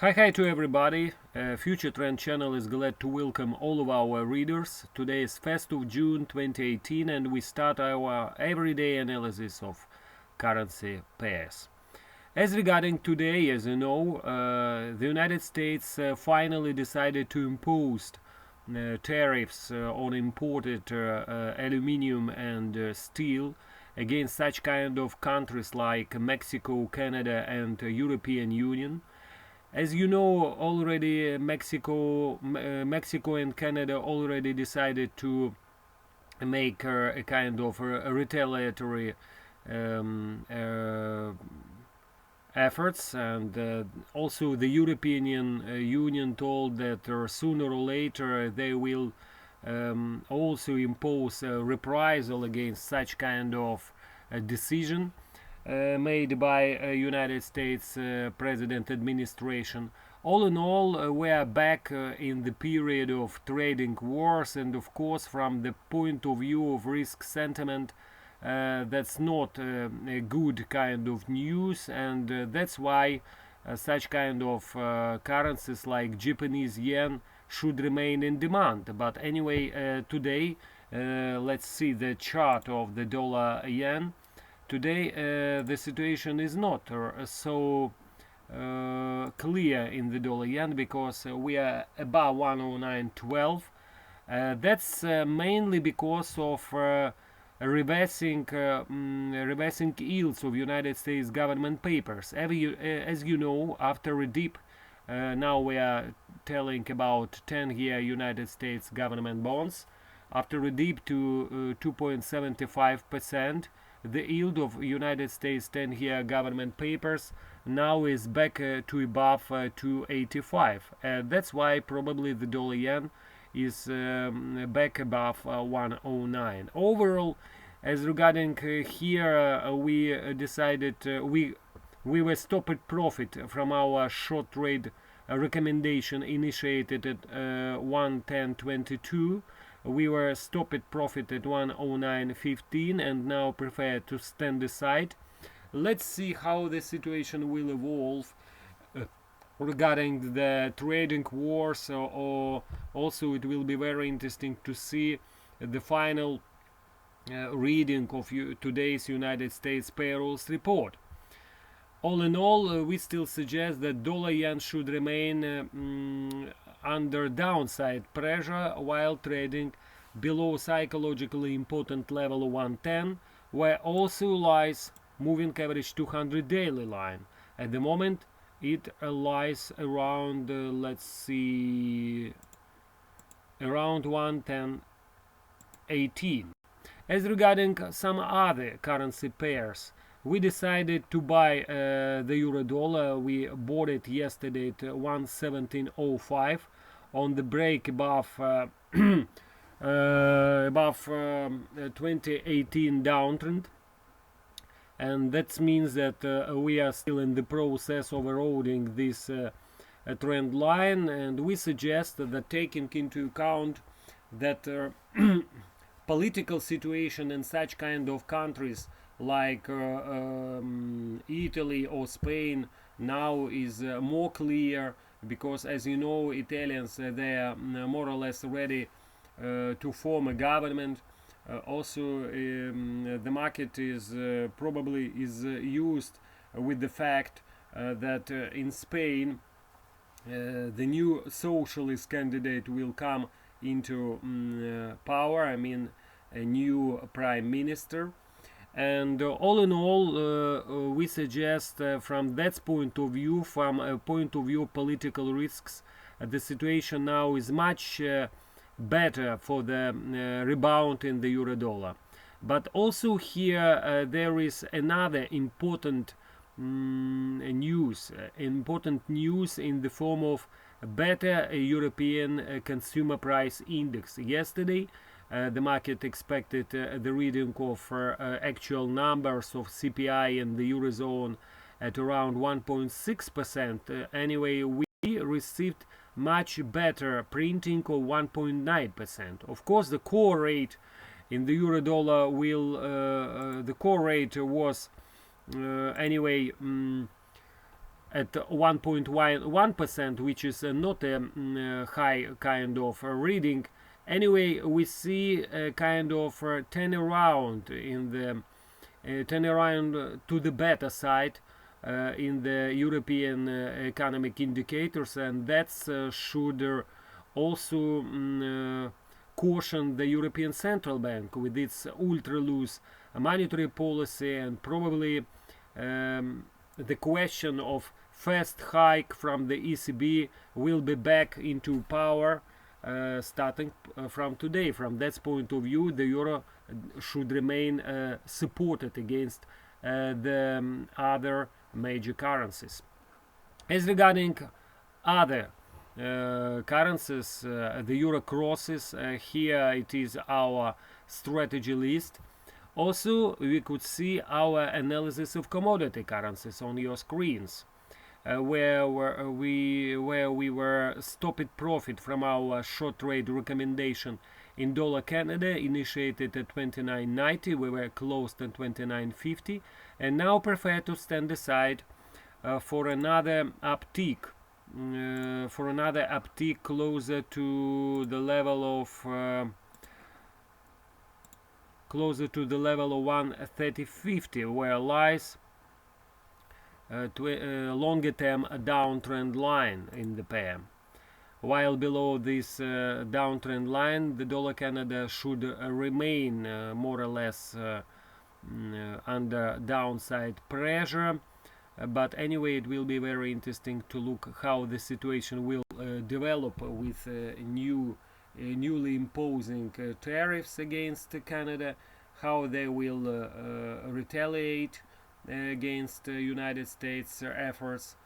Hi to everybody. FutureTrend channel is glad to welcome all of our readers. Today is 1st of June 2018 and we start our everyday analysis of currency pairs. As regarding today, as you know, the United States finally decided to impose tariffs on imported aluminium and steel against such kind of countries like Mexico, Canada and European Union. As you know already, Mexico and Canada already decided to make a kind of a retaliatory um, uh, efforts, and also the European Union told that sooner or later they will also impose a reprisal against such kind of decision made by United States President administration. All in all, we are back in the period of trading wars, and of course, from the point of view of risk sentiment, that's not a good kind of news, and that's why such kind of currencies like Japanese yen should remain in demand. But anyway, today, let's see the chart of the dollar yen. Today the situation is not so clear in the dollar yen, because we are above 109.12. That's mainly because of reversing yields of United States government papers. As you know, after a dip, now we are telling about 10-year United States government bonds. After a dip to 2.75%, the yield of United States 10-year government papers now is back to above 285. That's why probably the dollar yen is back above 109. Overall, as regarding here, we decided we were stopped profit from our short trade recommendation initiated at 110.22. We were stopped profit at 109.15 and now prefer to stand aside. Let's see how the situation will evolve regarding the trading wars, or also it will be very interesting to see the final reading of today's United States payrolls report. All in all, we still suggest that dollar yen should remain under downside pressure while trading below psychologically important level of 110, where also lies moving average 200 daily line. At the moment it lies around let's see, around 110.18. As regarding some other currency pairs, we decided to buy the euro dollar. We bought it yesterday at 117.05 on the break above above 2018 downtrend, and that means that we are still in the process of eroding this trend line, and we suggest that taking into account that political situation in such kind of countries like Italy or Spain now is more clear, because as you know, Italians they are more or less ready to form a government. Also, the market is probably used with the fact that in Spain the new socialist candidate will come into power. I mean, a new prime minister. And all in all, we suggest from that point of view, from a point of view of political risks, the situation now is much better for the rebound in the euro dollar. But also here there is another important news in the form of better European consumer price index. Yesterday the market expected the reading of actual numbers of CPI in the Eurozone at around 1.6%. Anyway, we received much better printing of 1.9%. Of course, the core rate in the euro dollar the core rate was anyway at 1.1%, which is not a high kind of reading. Anyway, we see a kind of turnaround in the turnaround to the better side in the European economic indicators, and that should also caution the European Central Bank with its ultra loose monetary policy, and probably the question of fast hike from the ECB will be back into power starting from today. From that point of view, the euro should remain supported against the other major currencies. As regarding other currencies, the euro crosses, here it is our strategy list. Also, we could see our analysis of commodity currencies on your screens, where we were stopped profit from our short trade recommendation in dollar Canada, initiated at 29.90. We were closed at 29.50, and now prefer to stand aside for another uptick. Closer to the level of 130.50, where lies longer term downtrend line in the pair. While below this downtrend line, the dollar Canada should remain more or less under downside pressure. But anyway, it will be very interesting to look how the situation will develop with newly imposing tariffs against Canada, how they will retaliate against United States efforts.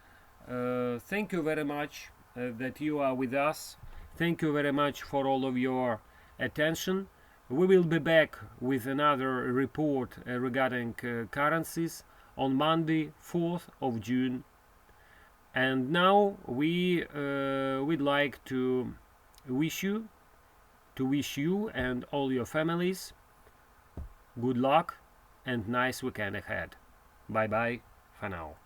Thank you very much that you are with us. Thank you very much for all of your attention. We will be back with another report regarding currencies on Monday, 4th of June. And now we'd like to wish you and all your families good luck and nice weekend ahead. Bye bye for now.